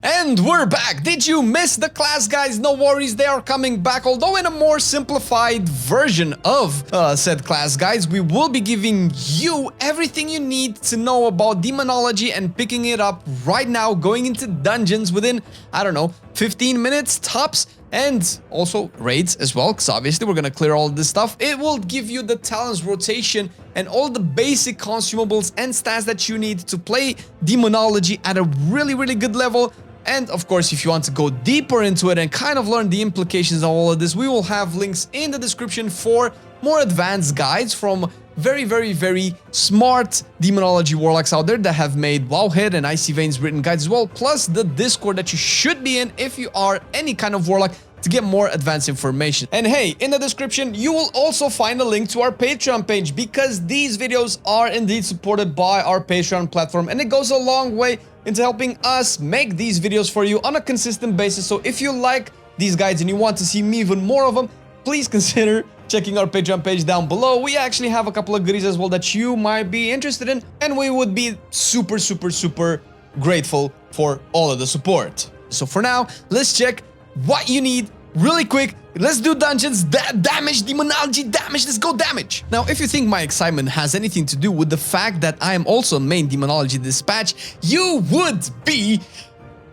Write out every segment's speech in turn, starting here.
And we're back! Did you miss the class, guys? No worries, they are coming back, although in a more simplified version of said class, guys. We will be giving you everything you need to know about demonology and picking it up right now, going into dungeons within, I don't know, 15 minutes tops, and also raids as well, because obviously we're gonna clear all this stuff. It will give you the talents rotation and all the basic consumables and stats that you need to play demonology at a really good level. And of course, if you want to go deeper into it and kind of learn the implications of all of this, we will have links in the description for more advanced guides from very smart demonology warlocks out there that have made Wowhead and Icy Veins written guides as well, plus the Discord that you should be in if you are any kind of warlock to get more advanced information. And hey, in the description, you will also find a link to our Patreon page, because these videos are indeed supported by our Patreon platform, and it goes a long way into helping us make these videos for you on a consistent basis. So if you like these guides and you want to see me even more of them, please consider checking our Patreon page down below. We actually have a couple of goodies as well that you might be interested in, and we would be super grateful for all of the support. So for now, let's check what you need really quick. Let's do dungeons, damage, demonology, damage, let's go damage. Now, if you think my excitement has anything to do with the fact that I am also main demonology dispatch, you would be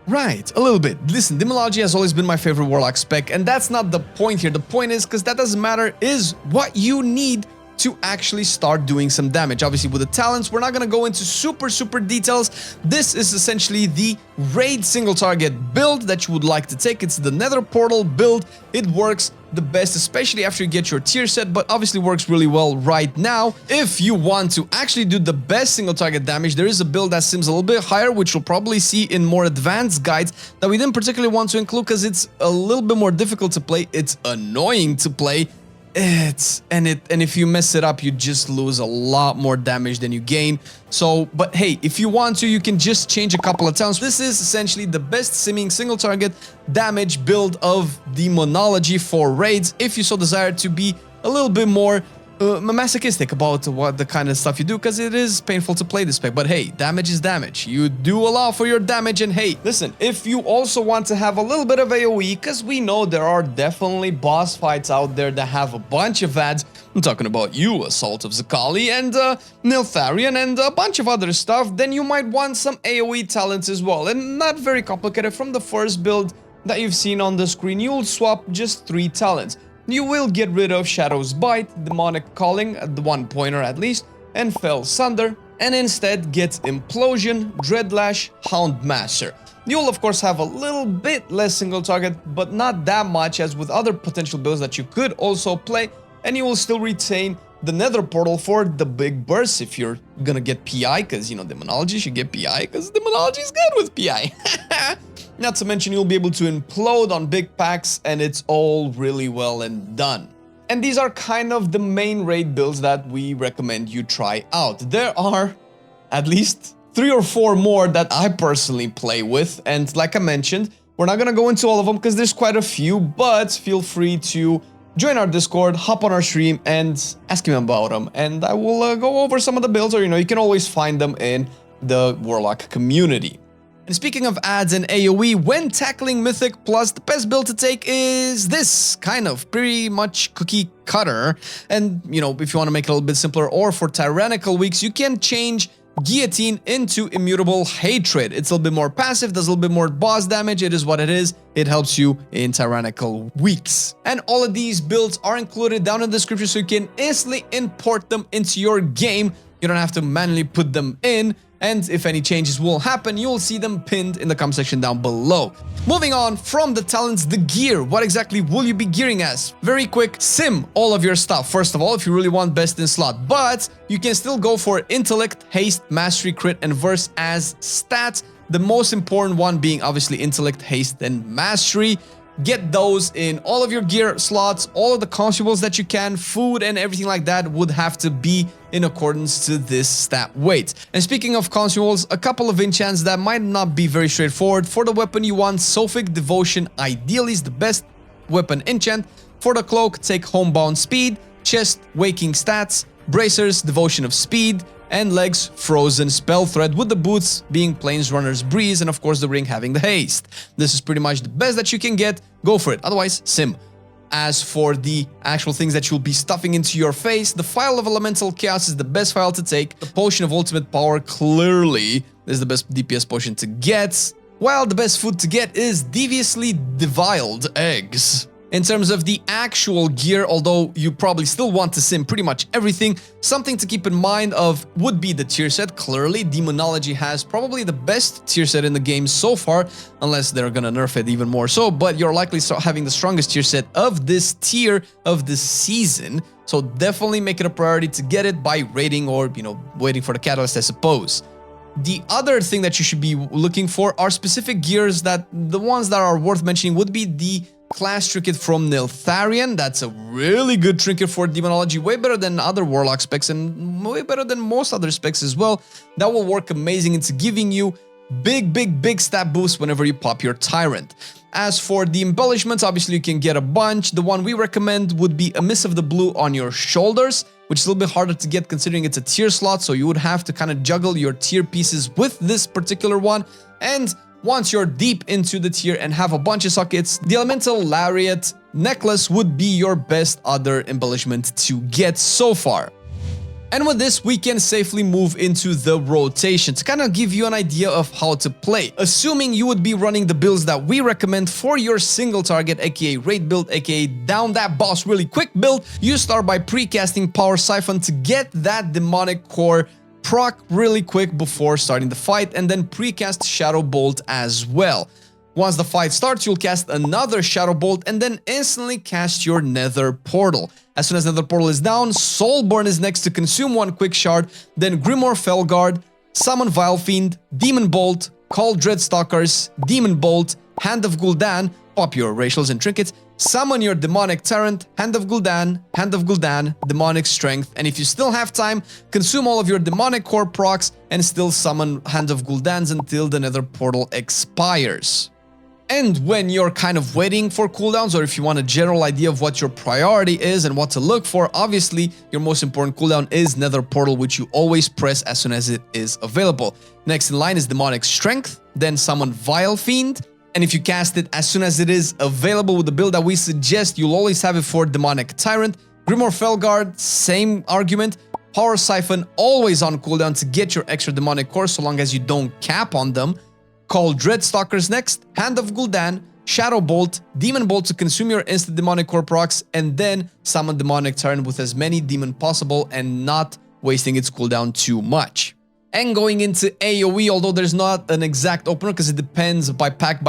right, a little bit. Listen, demonology has always been my favorite warlock spec, and that's not the point here. The point is, because that doesn't matter, is what you need to actually start doing some damage. Obviously, with the talents, we're not going to go into super details. This is essentially the raid single target build that you would like to take. It's the Nether Portal build. It works the best, especially after you get your tier set, but obviously works really well right now. If you want to actually do the best single target damage, there is a build that seems a little bit higher, which you'll probably see in more advanced guides that we didn't particularly want to include because it's a little bit more difficult to play. It's annoying to play. And if you mess it up, you just lose a lot more damage than you gain. So, but hey, if you want to, you can just change a couple of talents. This is essentially the best simming single target damage build of demonology for raids, if you so desire to be a little bit more masochistic about what the kind of stuff you do, because it is painful to play this spec. But hey, damage is damage. You do a lot for your damage. And hey, listen, if you also want to have a little bit of AoE, because we know there are definitely boss fights out there that have a bunch of ads. I'm talking about you, Assault of Zakali and Niltharion and a bunch of other stuff. Then you might want some AoE talents as well, and not very complicated. From the first build that you've seen on the screen, you'll swap just 3 talents. You will get rid of Shadow's Bite, Demonic Calling, the one pointer at least, and Fell Sunder, and instead get Implosion, Dreadlash, Houndmaster. You'll of course have a little bit less single target, but not that much as with other potential builds that you could also play, and you will still retain the Nether Portal for the big bursts if you're gonna get PI, because, you know, demonology should get PI, because demonology is good with PI. Not to mention, you'll be able to implode on big packs, and it's all really well and done. And these are kind of the main raid builds that we recommend you try out. There are at least 3 or 4 more that I personally play with, and like I mentioned, we're not gonna go into all of them because there's quite a few, but feel free to join our Discord, hop on our stream, and ask me about them, and I will go over some of the builds, or, you know, you can always find them in the Warlock community. And speaking of ads and AoE, when tackling Mythic Plus, the best build to take is this kind of pretty much cookie cutter. And, you know, if you want to make it a little bit simpler, or for Tyrannical weeks, you can change Guillotine into Immutable Hatred. It's a little bit more passive, does a little bit more boss damage. It is what it is. It helps you in Tyrannical weeks. And all of these builds are included down in the description, so you can instantly import them into your game. You don't have to manually put them in. And if any changes will happen, you'll see them pinned in the comment section down below. Moving on from the talents, the gear. What exactly will you be gearing as? Very quick, sim all of your stuff. First of all, if you really want best in slot, but you can still go for intellect, haste, mastery, crit, and verse as stats. The most important one being obviously intellect, haste, and mastery. Get those in all of your gear slots, all of the consumables that you can, food and everything like that would have to be in accordance to this stat weight. And speaking of consumables, a couple of enchants that might not be very straightforward. For the weapon, you want Sophic Devotion, ideally is the best weapon enchant. For the cloak, take Homebound Speed, Chest, Waking Stats, Bracers, Devotion of Speed, and legs Frozen Spell Thread, with the boots being Planesrunner's Breeze, and of course the ring having the haste. This is pretty much the best that you can get. Go for it, otherwise sim. As for the actual things that you'll be stuffing into your face, the Phial of Elemental Chaos is the best file to take. The Potion of Ultimate Power clearly is the best DPS potion to get, while the best food to get is Deviously Deviled Eggs. In terms of the actual gear, although you probably still want to sim pretty much everything, something to keep in mind of would be the tier set. Clearly, Demonology has probably the best tier set in the game so far, unless they're gonna nerf it even more so, but you're likely having the strongest tier set of this tier of this season, so definitely make it a priority to get it by raiding or, you know, waiting for the catalyst, I suppose. The other thing that you should be looking for are specific gears that the ones that are worth mentioning would be the Class Trinket from Neltharion. That's a really good trinket for Demonology, way better than other Warlock specs and way better than most other specs as well. That will work amazing into giving you big stat boost whenever you pop your Tyrant. As for the embellishments, obviously you can get a bunch. The one we recommend would be a Miss of the Blue on your shoulders, which is a little bit harder to get considering it's a tier slot, so you would have to kind of juggle your tier pieces with this particular one. And once you're deep into the tier and have a bunch of sockets, the Elemental Lariat necklace would be your best other embellishment to get so far. And with this, we can safely move into the rotation to kind of give you an idea of how to play. Assuming you would be running the builds that we recommend for your single target, aka raid build, aka down that boss really quick build, you start by pre-casting Power Siphon to get that Demonic Core proc really quick before starting the fight, and then precast Shadow Bolt as well. Once the fight starts, you'll cast another Shadow Bolt and then instantly cast your Nether Portal. As soon as Nether Portal is down, Soulborn is next to consume one quick shard, then Grimoire Felguard, summon Vile Fiend, Demon Bolt, call Dreadstalkers, Demon Bolt, Hand of Gul'dan, pop your racials and trinkets, summon your Demonic Tyrant, Hand of Gul'dan, Demonic Strength, and if you still have time, consume all of your Demonic Core procs and still summon Hand of Gul'dans until the Nether Portal expires. And when you're kind of waiting for cooldowns, or if you want a general idea of what your priority is and what to look for, obviously your most important cooldown is Nether Portal, which you always press as soon as it is available. Next in line is Demonic Strength, then summon Vile Fiend, and if you cast it as soon as it is available with the build that we suggest, you'll always have it for Demonic Tyrant. Grimoire Felguard, same argument. Power Siphon, always on cooldown to get your extra Demonic Core so long as you don't cap on them. Call Dreadstalkers next, Hand of Gul'dan, Shadow Bolt, Demon Bolt to consume your instant Demonic Core procs, and then summon Demonic Tyrant with as many demon possible and not wasting its cooldown too much. And going into AoE, although there's not an exact opener because it depends by pack,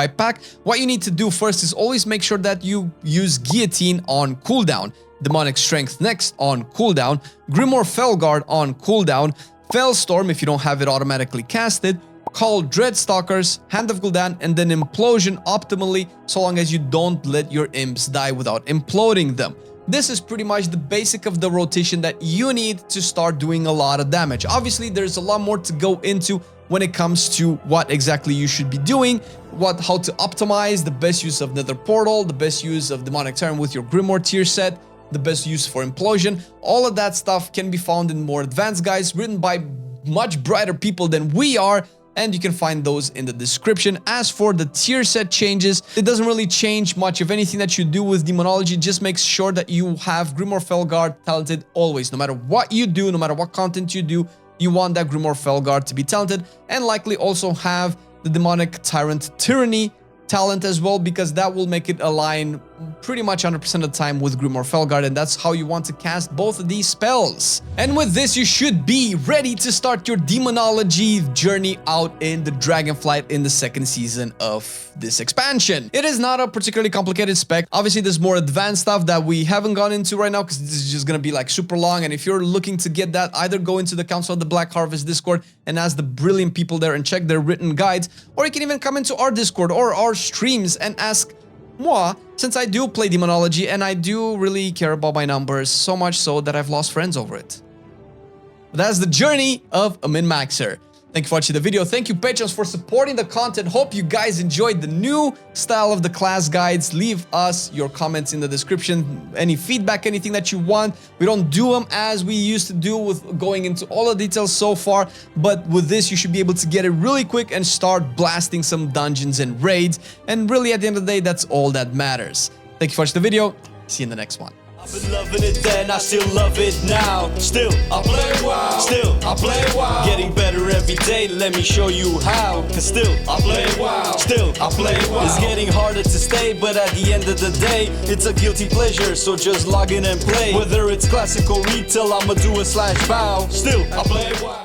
what you need to do first is always make sure that you use Guillotine on cooldown, Demonic Strength next on cooldown, Grimoire Felguard on cooldown, Fellstorm if you don't have it automatically casted, call Dreadstalkers, Hand of Gul'dan, and then Implosion optimally so long as you don't let your imps die without imploding them. This is pretty much the basic of the rotation that you need to start doing a lot of damage. Obviously, there's a lot more to go into when it comes to what exactly you should be doing, how to optimize the best use of Nether Portal, the best use of Demonic Tyrant with your Grimoire tier set, the best use for Implosion. All of that stuff can be found in more advanced guides written by much brighter people than we are, and you can find those in the description. As for the tier set changes, it doesn't really change much of anything that you do with Demonology. Just make sure that you have Grimoire Felguard talented always. No matter what you do, no matter what content you do, you want that Grimoire Felguard to be talented, and likely also have the Demonic Tyrant Tyranny talent as well, because that will make it align pretty much 100% of the time with Grimoire Felguard, and that's how you want to cast both of these spells. And with this, you should be ready to start your Demonology journey out in the Dragonflight in the second season of this expansion. It is not a particularly complicated spec. Obviously, there's more advanced stuff that we haven't gone into right now because this is just gonna be like super long, and if you're looking to get that, either go into the Council of the Black Harvest Discord and ask the brilliant people there and check their written guides, or you can even come into our Discord or our streams and ask moi, since I do play Demonology and I do really care about my numbers, so much so that I've lost friends over it. That's the journey of a min-maxer. Thank you for watching the video. Thank you, patrons, for supporting the content. Hope you guys enjoyed the new style of the class guides. Leave us your comments in the description. Any feedback, anything that you want. We don't do them as we used to do with going into all the details so far, but with this, you should be able to get it really quick and start blasting some dungeons and raids. And really, at the end of the day, that's all that matters. Thank you for watching the video. See you in the next one. I've been loving it then, I still love it now. Still, I play WoW. Still, I play WoW. Getting better every day, let me show you how. Cause still, I play WoW. Still, I play WoW. It's getting harder to stay, but at the end of the day, it's a guilty pleasure, so just log in and play. Whether it's classical retail, I'ma do a /bow. Still, I play WoW.